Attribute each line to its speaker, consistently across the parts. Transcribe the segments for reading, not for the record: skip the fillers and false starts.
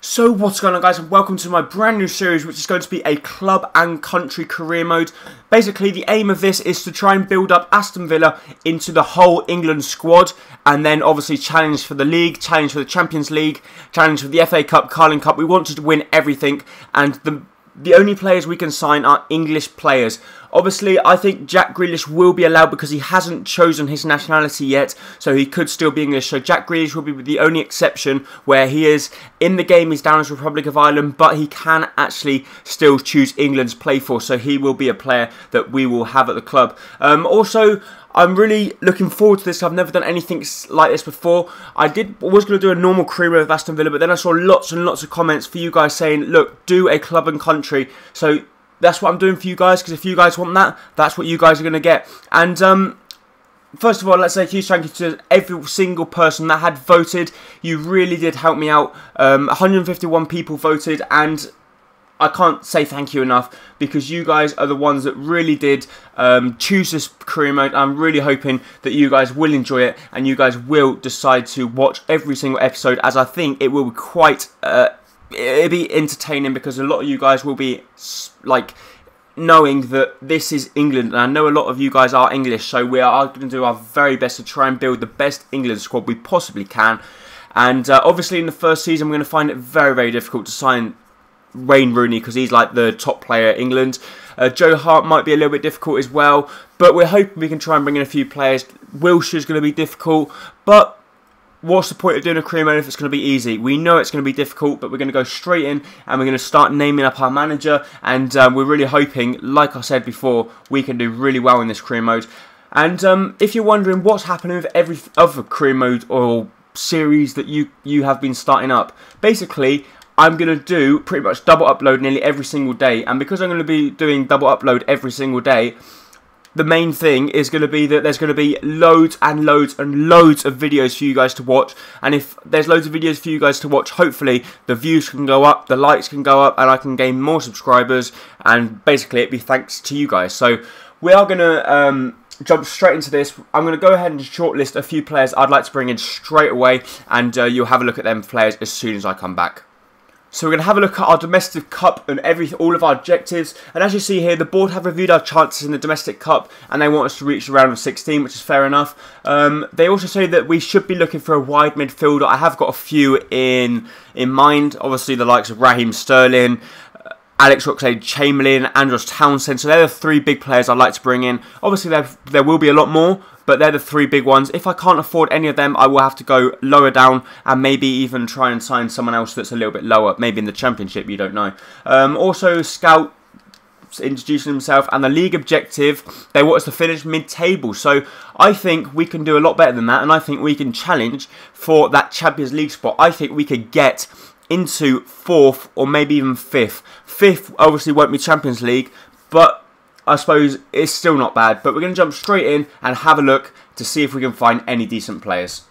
Speaker 1: So what's going on, guys, and welcome to my brand new series, which is going to be a club and country career mode. Basically, the aim of this is to try and build up Aston Villa into the whole England squad, and then obviously challenge for the league, challenge for the Champions League, challenge for the FA Cup, Carling Cup. We want to win everything, and the only players we can sign are English players. Obviously, I think Jack Grealish will be allowed because he hasn't chosen his nationality yet, so he could still be English. So Jack Grealish will be the only exception where he is in the game. He's down as Republic of Ireland, but he can actually still choose England's play for. So he will be a player that we will have at the club. Also, I'm really looking forward to this. I've never done anything like this before. I was going to do a normal career mode of Aston Villa, but then I saw lots and lots of comments for you guys saying, look, do a club and country. So that's what I'm doing for you guys, because if you guys want that, that's what you guys are going to get. And first of all, let's say a huge thank you to every single person that had voted. You really did help me out. 151 people voted, and I can't say thank you enough, because you guys are the ones that really did choose this career mode. I'm really hoping that you guys will enjoy it, and you guys will decide to watch every single episode, as I think it will be quite it'll be entertaining, because a lot of you guys will be like knowing that this is England, and I know a lot of you guys are English, so we are going to do our very best to try and build the best England squad we possibly can. And obviously in the first season, we're going to find it very, very difficult to sign Wayne Rooney, because he's like the top player at England. Joe Hart might be a little bit difficult as well, but we're hoping we can try and bring in a few players. Wilshire's going to be difficult, but what's the point of doing a career mode if it's going to be easy? We know it's going to be difficult, but we're going to go straight in and we're going to start naming up our manager, and we're really hoping, like I said before, we can do really well in this career mode. And if you're wondering what's happening with every other career mode or series that you have been starting up, basically I'm going to do pretty much double upload nearly every single day, and because I'm going to be doing double upload every single day, the main thing is going to be that there's going to be loads and loads and loads of videos for you guys to watch. And if there's loads of videos for you guys to watch, hopefully the views can go up, the likes can go up, and I can gain more subscribers, and basically it'd be thanks to you guys. So we are going to jump straight into this. I'm going to go ahead and shortlist a few players I'd like to bring in straight away, and you'll have a look at them players as soon as I come back. So we're going to have a look at our domestic cup and all of our objectives. And as you see here, the board have reviewed our chances in the domestic cup, and they want us to reach the round of 16, which is fair enough. They also say that we should be looking for a wide midfielder. I have got a few in mind. Obviously, the likes of Raheem Sterling, Alex Oxlade-Chamberlain, Andros Townsend. So they're the three big players I'd like to bring in. Obviously, there will be a lot more, but they're the three big ones. If I can't afford any of them, I will have to go lower down and maybe even try and sign someone else that's a little bit lower, maybe in the Championship, you don't know. Also, Scout introducing himself, and the league objective, they want us to finish mid-table. So I think we can do a lot better than that, and I think we can challenge for that Champions League spot. I think we could get into 4th or maybe even 5th. 5th obviously won't be Champions League, but I suppose it's still not bad. But we're going to jump straight in and have a look to see if we can find any decent players.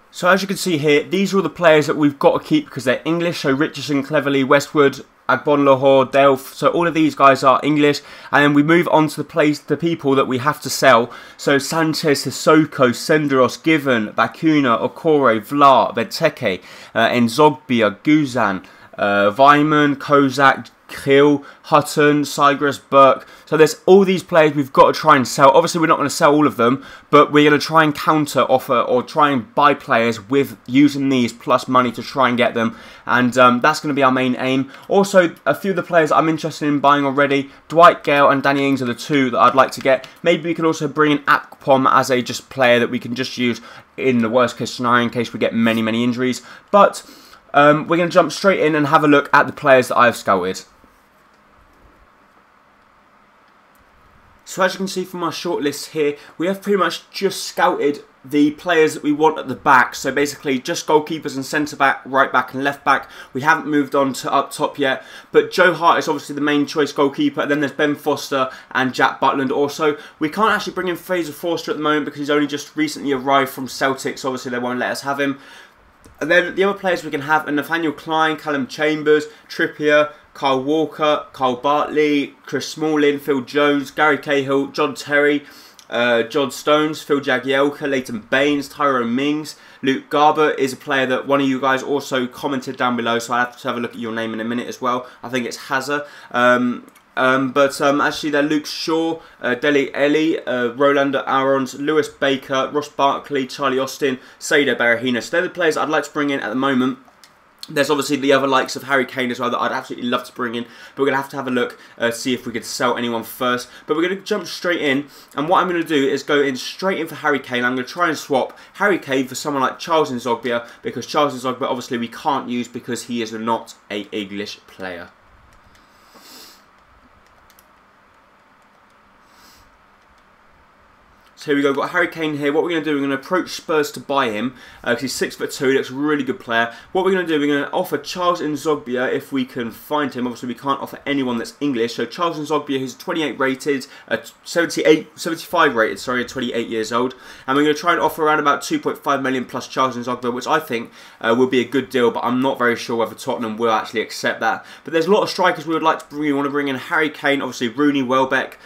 Speaker 1: So as you can see here, these are all the players that we've got to keep because they're English. So Richardson, Cleverley, Westwood, Agbonlahor, Delph. So all of these guys are English. And then we move on to the people that we have to sell. So Sanchez, Sissoko, Senderos, Given, Bakuna, Okore, Vlar, Benteke, Nzogbia, Guzan, Vyman, Kozak, Hill, Hutton, Sigris, Burke. So there's all these players we've got to try and sell. Obviously we're not going to sell all of them, but we're going to try and counter offer or try and buy players with using these plus money to try and get them, and that's going to be our main aim. Also, a few of the players I'm interested in buying already, Dwight Gale and Danny Ings are the two that I'd like to get. Maybe we can also bring in Akpom as a just player that we can just use in the worst case scenario in case we get many injuries. But we're going to jump straight in and have a look at the players that I've scouted. So as you can see from our shortlist here, we have pretty much just scouted the players that we want at the back. So basically just goalkeepers and centre-back, right-back and left-back. We haven't moved on to up top yet. But Joe Hart is obviously the main choice goalkeeper. And then there's Ben Foster and Jack Butland also. We can't actually bring in Fraser Forster at the moment because he's only just recently arrived from Celtic. So obviously they won't let us have him. And then the other players we can have are Nathaniel Klein, Callum Chambers, Trippier, Kyle Walker, Kyle Bartley, Chris Smalling, Phil Jones, Gary Cahill, John Terry, John Stones, Phil Jagielka, Leighton Baines, Tyrone Mings. Luke Garber is a player that one of you guys also commented down below, so I have to have a look at your name in a minute as well. I think it's Hazard. Actually, they're Luke Shaw, Dele Alli, Rolando Aarons, Lewis Baker, Ross Barkley, Charlie Austin, Saido Berahino. So they're the players I'd like to bring in at the moment. There's obviously the other likes of Harry Kane as well that I'd absolutely love to bring in, but we're going to have a look, see if we could sell anyone first. But we're going to jump straight in, and what I'm going to do is go in straight in for Harry Kane. I'm going to try and swap Harry Kane for someone like Charles Nzogbia, because Charles Nzogbia obviously we can't use because he is not an English player. So here we go, we've got Harry Kane here. What we're going to do, we're going to approach Spurs to buy him, because he's 6'2", he looks a really good player. What we're going to do, we're going to offer Charles Nzogbia if we can find him. Obviously we can't offer anyone that's English, so Charles Nzogbia, who's 28 rated, 75 rated, sorry, 28 years old. And we're going to try and offer around about 2.5 million plus Charles Nzogbia, which I think will be a good deal, but I'm not very sure whether Tottenham will actually accept that. But there's a lot of strikers we would like to bring. We want to bring in Harry Kane, obviously Rooney, Welbeck,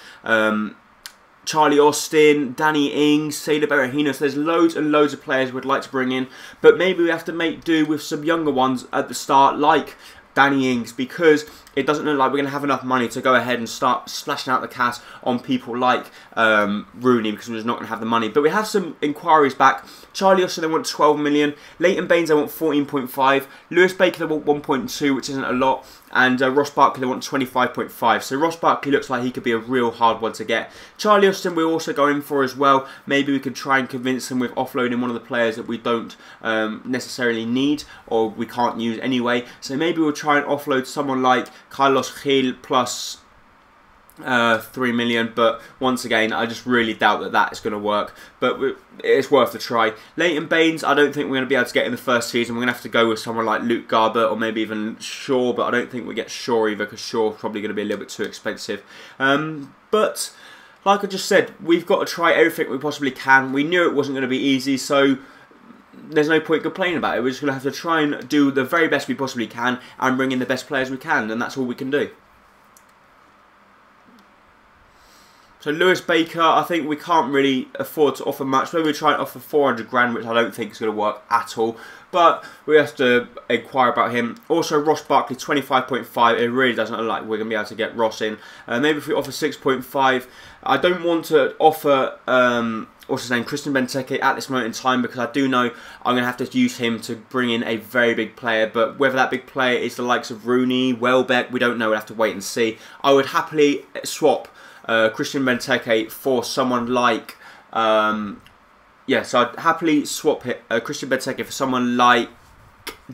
Speaker 1: Charlie Austin, Danny Ings, Saido Berahino. So there's loads and loads of players we'd like to bring in, but maybe we have to make do with some younger ones at the start, like Danny Ings, because it doesn't look like we're going to have enough money to go ahead and start splashing out the cash on people like Rooney, because we're just not going to have the money. But we have some inquiries back. Charlie Austin, they want 12 million. Leighton Baines, they want 14.5. Lewis Baker, they want 1.2, which isn't a lot. And Ross Barkley, they want 25.5. So Ross Barkley looks like he could be a real hard one to get. Charlie Austin, we're also going for as well. Maybe we could try and convince him with offloading one of the players that we don't necessarily need, or we can't use anyway. So maybe we'll try and offload someone like Carlos Gil plus 3 million, but once again I just really doubt that that is going to work, but it's worth a try. Leighton Baines, I don't think we're going to be able to get in the first season. We're going to have to go with someone like Luke Garber or maybe even Shaw, but I don't think we get Shaw either, because Shaw's probably going to be a little bit too expensive. But like I just said, we've got to try everything we possibly can. We knew it wasn't going to be easy, so there's no point complaining about it. We're just going to have to try and do the very best we possibly can and bring in the best players we can, and that's all we can do. So Lewis Baker, I think we can't really afford to offer much. Maybe we try and offer 400 grand, which I don't think is going to work at all. But we have to inquire about him. Also, Ross Barkley, 25.5. It really doesn't look like we're going to be able to get Ross in. Maybe if we offer 6.5. I don't want to offer what's his name, Christian Benteke at this moment in time, because I do know I'm going to have to use him to bring in a very big player. But whether that big player is the likes of Rooney, Welbeck, we don't know. We'll have to wait and see. I would happily swap Christian Benteke for someone like so I'd happily swap Christian Benteke for someone like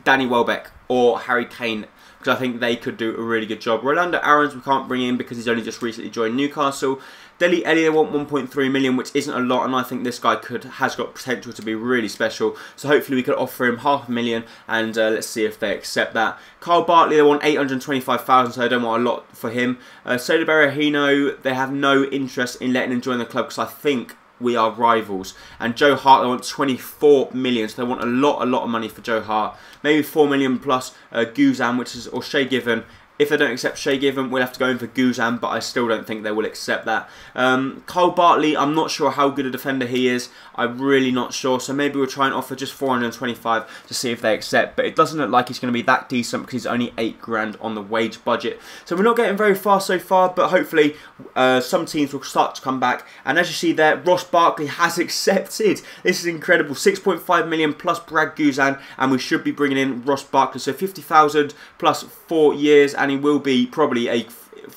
Speaker 1: Danny Welbeck or Harry Kane, because I think they could do a really good job. Rolando Aarons we can't bring in because he's only just recently joined Newcastle. Dele Alli, they want 1.3 million, which isn't a lot, and I think this guy has got potential to be really special. So hopefully we could offer him $500,000, and let's see if they accept that. Kyle Bartley, they want 825,000, so I don't want a lot for him. Saido Berahino, they have no interest in letting him join the club because I think we are rivals. And Joe Hart, they want 24 million, so they want a lot of money for Joe Hart. Maybe 4 million plus Guzan, or Shay Given. If they don't accept Shay Given, we'll have to go in for Guzan, but I still don't think they will accept that. Kyle Bartley, I'm not sure how good a defender he is. I'm really not sure, so maybe we'll try and offer just 425 to see if they accept. But it doesn't look like he's going to be that decent because he's only 8 grand on the wage budget. So we're not getting very far so far, but hopefully some teams will start to come back. And as you see there, Ross Barkley has accepted. This is incredible. 6.5 million plus Brad Guzan, and we should be bringing in Ross Barkley. So 50,000 plus 4 years, and he will be probably a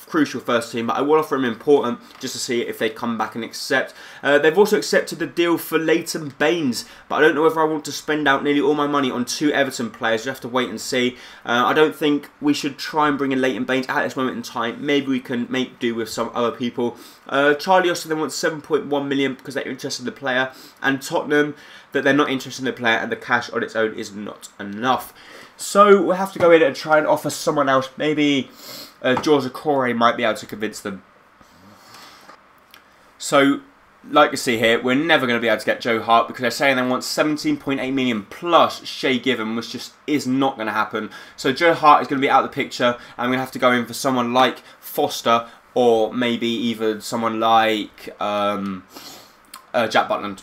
Speaker 1: crucial first team, but I will offer him important just to see if they come back and accept. They've also accepted the deal for Leighton Baines, but I don't know whether I want to spend out nearly all my money on 2 Everton players. You have to wait and see. I don't think we should try and bring in Leighton Baines at this moment in time. Maybe we can make do with some other people. Charlie Austin, they want 7.1 million because they're interested in the player, and Tottenham, that they're not interested in the player, and the cash on its own is not enough. So we'll have to go in and try and offer someone else. Maybe George Okore might be able to convince them. So, like you see here, we're never going to be able to get Joe Hart because they're saying they want 17.8 million plus Shay Given, which just is not going to happen. So Joe Hart is going to be out of the picture, and we're going to have to go in for someone like Foster, or maybe even someone like Jack Butland.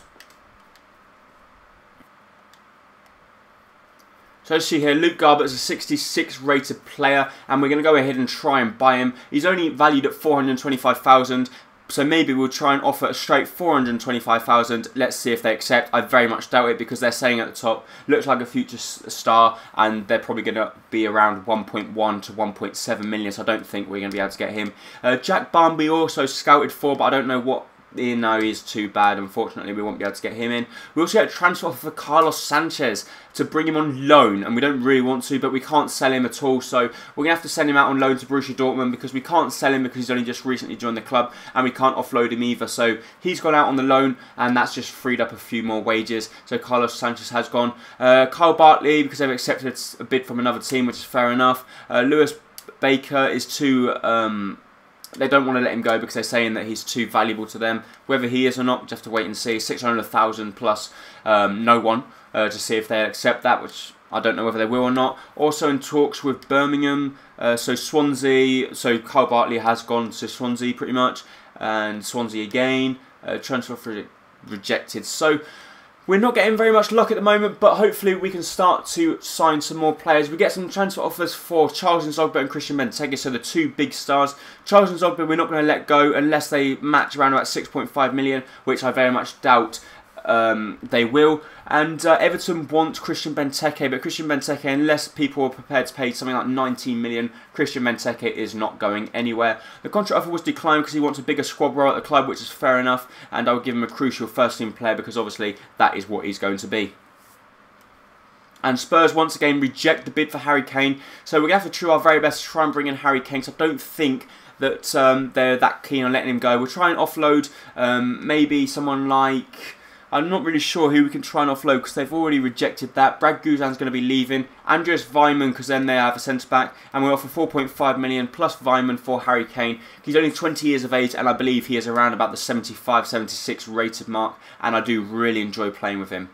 Speaker 1: So as you see here, Luke Garbutt is a 66 rated player, and we're going to go ahead and try and buy him. He's only valued at 425,000, so maybe we'll try and offer a straight 425,000. Let's see if they accept. I very much doubt it, because they're saying at the top, looks like a future star, and they're probably going to be around 1.1 to 1.7 million, so I don't think we're going to be able to get him. Jack Barmby also scouted for, but I don't know what. No, he's too bad. Unfortunately, we won't be able to get him in. We also get a transfer offer for Carlos Sanchez to bring him on loan, and we don't really want to, but we can't sell him at all. So we're going to have to send him out on loan to Borussia Dortmund, because we can't sell him because he's only just recently joined the club, and we can't offload him either. So he's gone out on the loan, and that's just freed up a few more wages. So Carlos Sanchez has gone. Kyle Bartley, because they've accepted a bid from another team, which is fair enough. Lewis Baker is too... They don't want to let him go because they're saying that he's too valuable to them. Whether he is or not, we just have to wait and see. 600,000 plus no one to see if they accept that, which I don't know whether they will or not. Also in talks with Birmingham, so Swansea. So Kyle Bartley has gone to Swansea pretty much, and Swansea again. Transfer offer rejected. So we're not getting very much luck at the moment, but hopefully we can start to sign some more players. We get some transfer offers for Charles Nzogba and Christian Benteke, so the two big stars. Charles Nzogba we're not going to let go unless they match around about 6.5 million, which I very much doubt they will. And Everton want Christian Benteke, but Christian Benteke, unless people are prepared to pay something like 19 million, Christian Benteke is not going anywhere. The contract offer was declined because he wants a bigger squad role at the club, which is fair enough, and I'll give him a crucial first team player because obviously that is what he's going to be. And Spurs once again reject the bid for Harry Kane, so we're going to have to try our very best to try and bring in Harry Kane, so I don't think that they're that keen on letting him go. We'll try and offload maybe someone like... I'm not really sure who we can try and offload because they've already rejected that. Brad Guzan's going to be leaving. Andreas Weimann, because then they have a centre-back. And we offer 4.5 million plus Weimann for Harry Kane. He's only 20 years of age, and I believe he is around about the 75, 76 rated mark. And I do really enjoy playing with him.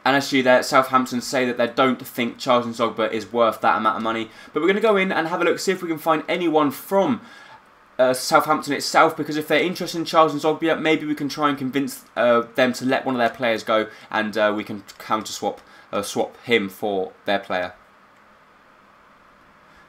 Speaker 1: And as you there, Southampton say that they don't think Charles Nzogba is worth that amount of money. But we're going to go in and have a look, see if we can find anyone from Southampton itself, because if they're interested in Charles Nzogba, maybe we can try and convince them to let one of their players go, and we can swap him for their player.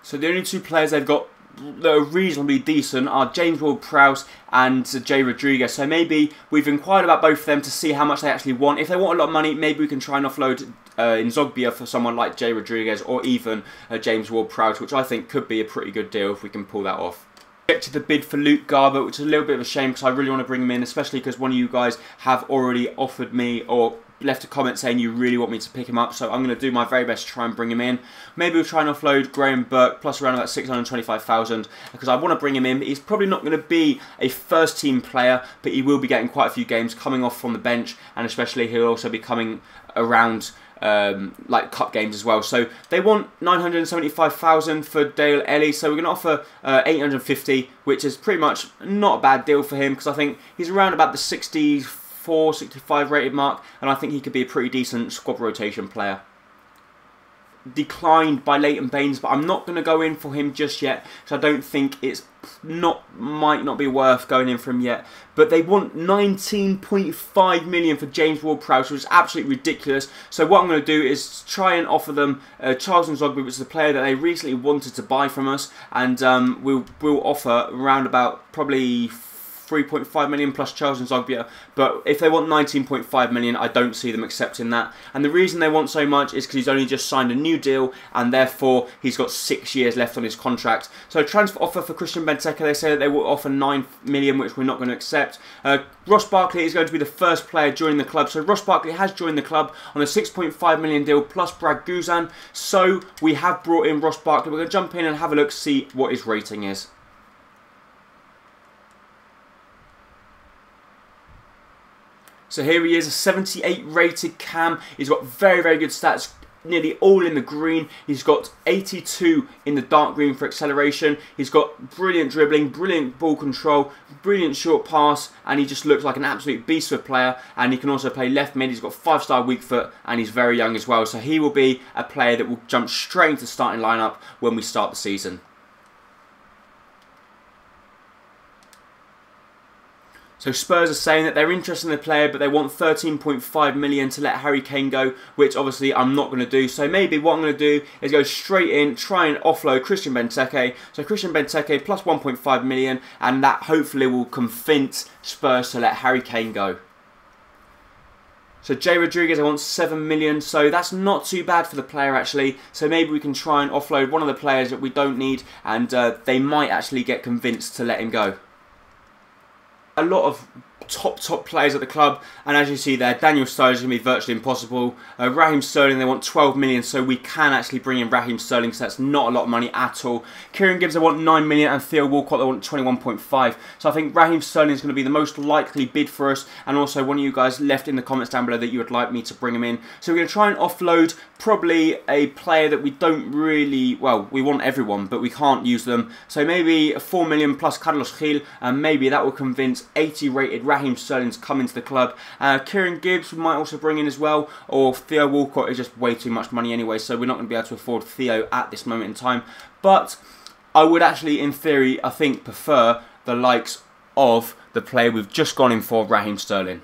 Speaker 1: So the only two players they've got that are reasonably decent are James Ward-Prowse and Jay Rodriguez. So maybe we've inquired about both of them to see how much they actually want. If they want a lot of money, maybe we can try and offload Nzogba for someone like Jay Rodriguez or even James Ward-Prowse, which I think could be a pretty good deal if we can pull that off. Rejected the bid for Luke Garbutt, which is a little bit of a shame because I really want to bring him in, especially because one of you guys have already offered me or left a comment saying you really want me to pick him up, so I'm going to do my very best to try and bring him in. Maybe we'll try and offload Graham Burke plus around about 625,000 because I want to bring him in. He's probably not going to be a first team player, but he will be getting quite a few games coming off from the bench, and especially he'll also be coming around like cup games as well. So they want 975,000 for Dale Ellie, so we're going to offer 850, which is pretty much not a bad deal for him because I think he's around about the 64, 65 rated mark, and I think he could be a pretty decent squad rotation player. Declined by Leighton Baines, but I'm not going to go in for him just yet, so I don't think it's might not be worth going in for him yet. But they want 19.5 million for James Ward-Prowse, which is absolutely ridiculous. So what I'm going to do is try and offer them Charles Nzogba, which is the player that they recently wanted to buy from us, and we'll offer around about probably 3.5 million plus Charles Nzogba, but if they want 19.5 million, I don't see them accepting that. And the reason they want so much is because he's only just signed a new deal, and therefore he's got 6 years left on his contract. So transfer offer for Christian Benteke, they say that they will offer 9 million, which we're not going to accept. Ross Barkley is going to be the first player joining the club. So Ross Barkley has joined the club on a 6.5 million deal plus Brad Guzan. So we have brought in Ross Barkley. We're going to jump in and have a look, see what his rating is. So here he is, a 78 rated cam. He's got very, very good stats, nearly all in the green. He's got 82 in the dark green for acceleration. He's got brilliant dribbling, brilliant ball control, brilliant short pass, and he just looks like an absolute beast of a player. And he can also play left mid. He's got 5-star weak foot, and he's very young as well. So he will be a player that will jump straight into the starting lineup when we start the season. So Spurs are saying that they're interested in the player, but they want 13.5 million to let Harry Kane go, which obviously I'm not going to do. So maybe what I'm going to do is go straight in, try and offload Christian Benteke. So Christian Benteke plus 1.5 million, and that hopefully will convince Spurs to let Harry Kane go. So Jay Rodriguez, I want 7 million, so that's not too bad for the player actually. So maybe we can try and offload one of the players that we don't need, and they might actually get convinced to let him go. A lot of top players at the club, and as you see there, Daniel Sturridge is going to be virtually impossible. Raheem Sterling, they want 12 million, so we can actually bring in Raheem Sterling, so that's not a lot of money at all. Kieran Gibbs, they want 9 million, and Theo Walcott, they want 21.5. So I think Raheem Sterling is going to be the most likely bid for us, and also one of you guys left in the comments down below that you would like me to bring him in. So we're going to try and offload probably a player that we don't really, well, we want everyone, but we can't use them. So maybe 4 million plus Carlos Gil, and maybe that will convince 80 rated Raheem Sterling to come into the club. Kieran Gibbs we might also bring in as well, or Theo Walcott is just way too much money anyway, so we're not going to be able to afford Theo at this moment in time. But I would actually, in theory, I think prefer the likes of the player we've just gone in for, Raheem Sterling.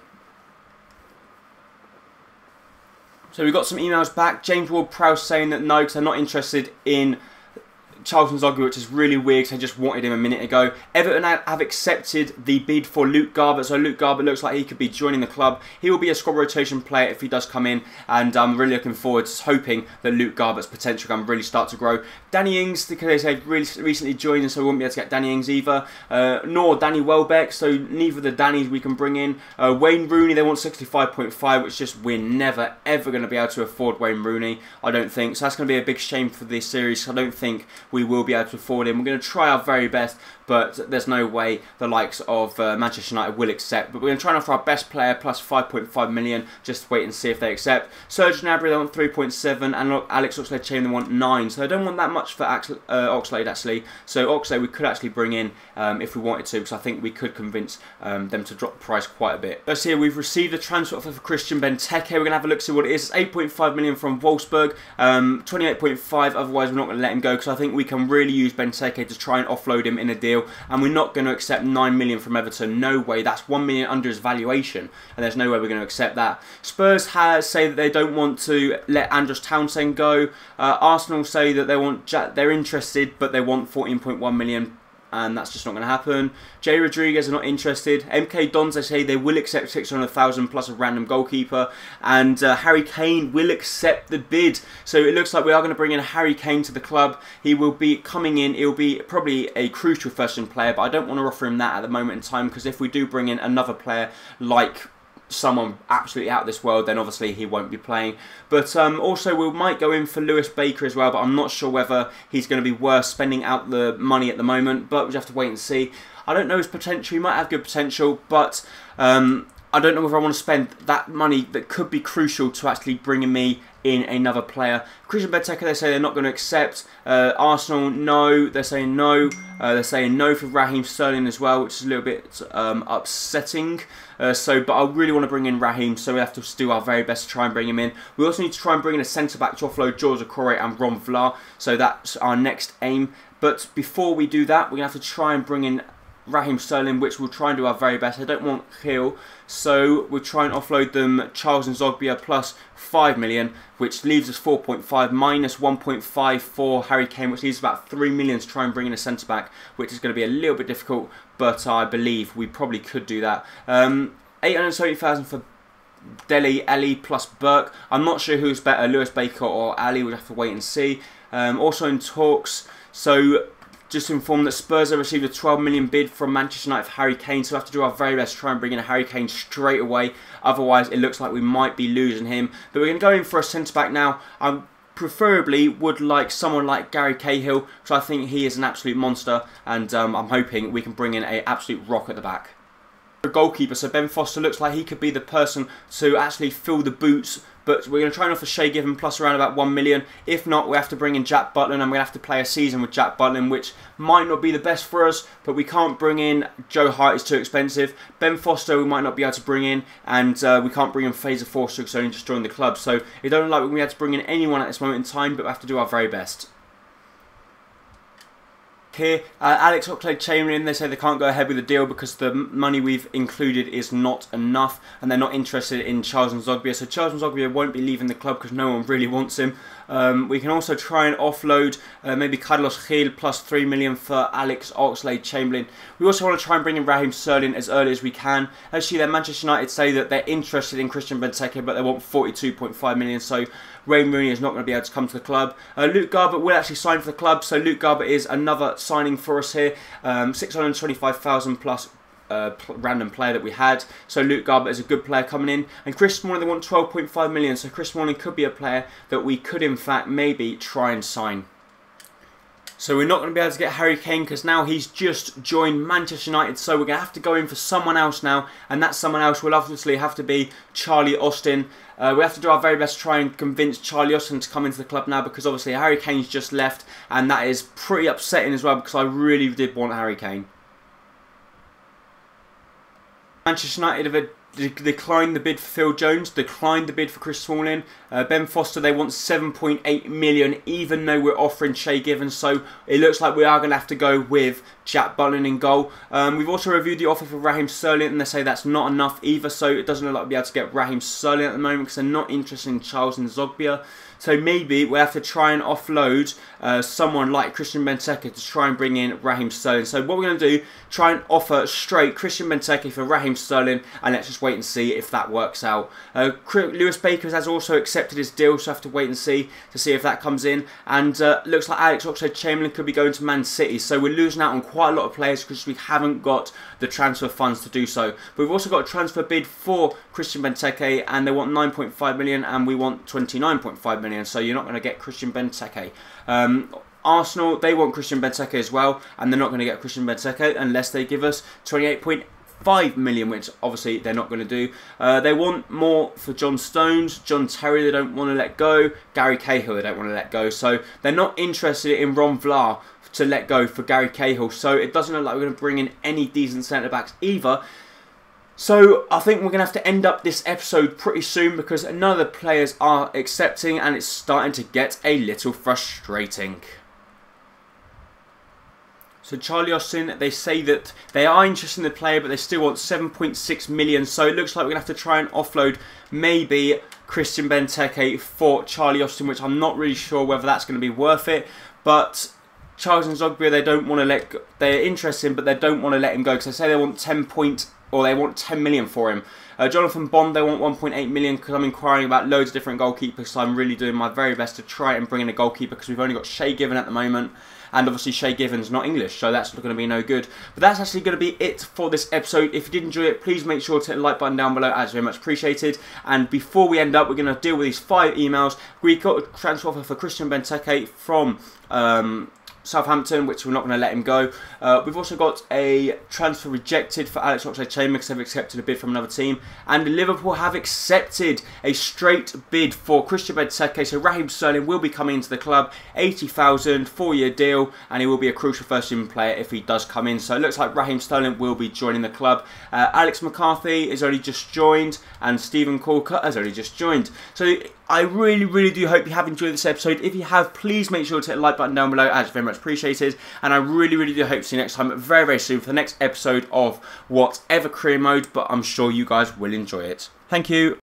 Speaker 1: So we got some emails back. James Ward-Prowse saying that no, because they're not interested in Charlton Zogby, which is really weird because I just wanted him a minute ago. Everton have accepted the bid for Luke Garbutt, so Luke Garbutt looks like he could be joining the club. He will be a squad rotation player if he does come in, and I'm really looking forward to hoping that Luke Garbutt's potential can really start to grow. Danny Ings, because they recently joined, so we won't be able to get Danny Ings either, nor Danny Welbeck, so neither of the Dannys we can bring in. Wayne Rooney, they want 65.5, which just we're never ever going to be able to afford Wayne Rooney, I don't think. So that's going to be a big shame for this series. I don't think we will be able to afford him. We're going to try our very best, but there's no way the likes of Manchester United will accept. But we're going to try and offer our best player plus 5.5 million. Just wait and see if they accept. Serge Gnabry, they want 3.7, and Alex Oxlade-Chamberlain, they want 9. So I don't want that much for Oxlade actually. So Oxlade we could actually bring in if we wanted to, because I think we could convince them to drop the price quite a bit. Let's see, we've received a transfer offer for Christian Benteke. We're going to have a look, see what it is. It's 8.5 million from Wolfsburg, 28.5. Otherwise, we're not going to let him go, because I think we can really use Benteke to try and offload him in a deal. And we're not going to accept 9 million from Everton. No way. That's 1 million under his valuation, and there's no way we're going to accept that. Spurs say that they don't want to let Andros Townsend go. Arsenal say that they're interested, but they want 14.1 million. And that's just not going to happen. Jay Rodriguez are not interested. MK Dons, they say they will accept 600,000 plus a random goalkeeper. And Harry Kane will accept the bid. So it looks like we are going to bring in Harry Kane to the club. He will be coming in. He'll be probably a crucial first-team player, but I don't want to offer him that at the moment in time, because if we do bring in another player like someone absolutely out of this world, then obviously he won't be playing. But also we might go in for Lewis Baker as well, but I'm not sure whether he's going to be worth spending out the money at the moment, but we'll have to wait and see. I don't know his potential. He might have good potential, but I don't know whether I want to spend that money that could be crucial to actually bringing me in another player. Christian Benteke, they say they're not going to accept. Arsenal, no. They're saying no. They're saying no for Raheem Sterling as well, which is a little bit upsetting. But I really want to bring in Raheem, so we have to do our very best to try and bring him in. We also need to try and bring in a centre-back to offload George Okoye and Ron Vlaar, so that's our next aim. But before we do that, we're going to have to try and bring in Raheem Sterling, which we'll try and do our very best. I don't want Hill, so we'll try and offload them Charles and Zogbia plus 5 million, which leaves us 4.5 minus 1.5 for Harry Kane, which leaves about 3 million to try and bring in a centre-back, which is going to be a little bit difficult, but I believe we probably could do that. 870,000 for Dele Alli plus Burke. I'm not sure who's better, Lewis Baker or Ali. We'll have to wait and see. Also in talks, so just to inform that Spurs have received a 12 million bid from Manchester United for Harry Kane, so we'll have to do our very best to try and bring in a Harry Kane straight away. Otherwise, it looks like we might be losing him. But we're going to go in for a centre-back now. I preferably would like someone like Gary Cahill, because I think he is an absolute monster, and I'm hoping we can bring in an absolute rock at the back. A goalkeeper, so Ben Foster looks like he could be the person to actually fill the boots, but we're going to try and offer Shay Given plus around about 1 million. If not, we have to bring in Jack Butland, and we're going to have to play a season with Jack Butland, which might not be the best for us, but we can't bring in Joe Hart, it's too expensive. Ben Foster we might not be able to bring in, and we can't bring in Fraser Forster because he only just joined the club, so it don't look like we're going to be able to bring in anyone at this moment in time, but we have to do our very best. Here, Alex Oxlade-Chamberlain, they say they can't go ahead with the deal because the money we've included is not enough and they're not interested in Charles N'Zogbia. So Charles N'Zogbia won't be leaving the club because no one really wants him. We can also try and offload maybe Carlos Gil plus 3 million for Alex Oxlade-Chamberlain. We also want to try and bring in Raheem Sterling as early as we can. Actually, Manchester United say that they're interested in Christian Benteke, but they want 42.5 million. So Wayne Rooney is not going to be able to come to the club. Luke Garbutt will actually sign for the club. So Luke Garbutt is another signing for us here. 625,000 plus random player that we had. So Luke Garbutt is a good player coming in. And Chris Smalling, they want 12.5 million. So Chris Smalling could be a player that we could in fact maybe try and sign. So we're not going to be able to get Harry Kane because now he's just joined Manchester United. So we're going to have to go in for someone else now. And that someone else will obviously have to be Charlie Austin. We have to do our very best to try and convince Charlie Austin to come into the club now because obviously Harry Kane's just left. And that is pretty upsetting as well because I really did want Harry Kane. Manchester United have declined the bid for Phil Jones, declined the bid for Chris Smalling. Ben Foster, they want 7.8 million, even though we're offering Shay Givens. So it looks like we are going to have to go with Jack Butland in goal. We've also reviewed the offer for Raheem Sterling, and they say that's not enough either. So it doesn't look like we'll be able to get Raheem Sterling at the moment because they're not interested in Charles N'Zogbia. So maybe we'll have to try and offload someone like Christian Benteke to try and bring in Raheem Sterling. So what we're going to do, try and offer straight Christian Benteke for Raheem Sterling, and let's just wait and see if that works out. Lewis Baker has also accepted his deal, so I have to wait and see if that comes in. And looks like Alex Oxlade-Chamberlain could be going to Man City. So we're losing out on quite a lot of players because we haven't got the transfer funds to do so. But we've also got a transfer bid for Christian Benteke, and they want 9.5 million, and we want 29.5 million. So you're not going to get Christian Benteke. Arsenal, they want Christian Benteke as well, and they're not going to get Christian Benteke unless they give us 28.5 million, which obviously they're not going to do. They want more for John Stones, John Terry they don't want to let go, Gary Cahill they don't want to let go. So they're not interested in Ron Vlaar to let go for Gary Cahill. So it doesn't look like we're going to bring in any decent centre-backs either. So I think we're going to have to end up this episode pretty soon because none of the players are accepting and it's starting to get a little frustrating. So Charlie Austin, they say that they are interested in the player but they still want 7.6 million. So it looks like we're going to have to try and offload maybe Christian Benteke for Charlie Austin, which I'm not really sure whether that's going to be worth it. But Charles N'Zogbia, they don't want to let go. They're interested but they don't want to let him go because they say they want 10 million for him. Jonathan Bond, they want 1.8 million because I'm inquiring about loads of different goalkeepers. So I'm really doing my very best to try and bring in a goalkeeper because we've only got Shay Given at the moment. And obviously Shay Given's not English, so that's not going to be no good. But that's actually going to be it for this episode. If you did enjoy it, please make sure to hit the like button down below, as very much appreciated. And before we end up, we're going to deal with these 5 emails. We got a transfer offer for Christian Benteke from Southampton, which we're not going to let him go. We've also got a transfer rejected for Alex Oxlade-Chamberlain because they've accepted a bid from another team. And Liverpool have accepted a straight bid for Christian Benteke. So Raheem Sterling will be coming into the club. 80,000, 4-year deal, and he will be a crucial first team player if he does come in. So it looks like Raheem Sterling will be joining the club. Alex McCarthy has only just joined, and Stephen Corker has only just joined. So I really do hope you have enjoyed this episode. If you have, please make sure to hit the like button down below, as very much appreciated. And I really do hope to see you next time, very soon, for the next episode of whatever career mode, but I'm sure you guys will enjoy it. Thank you.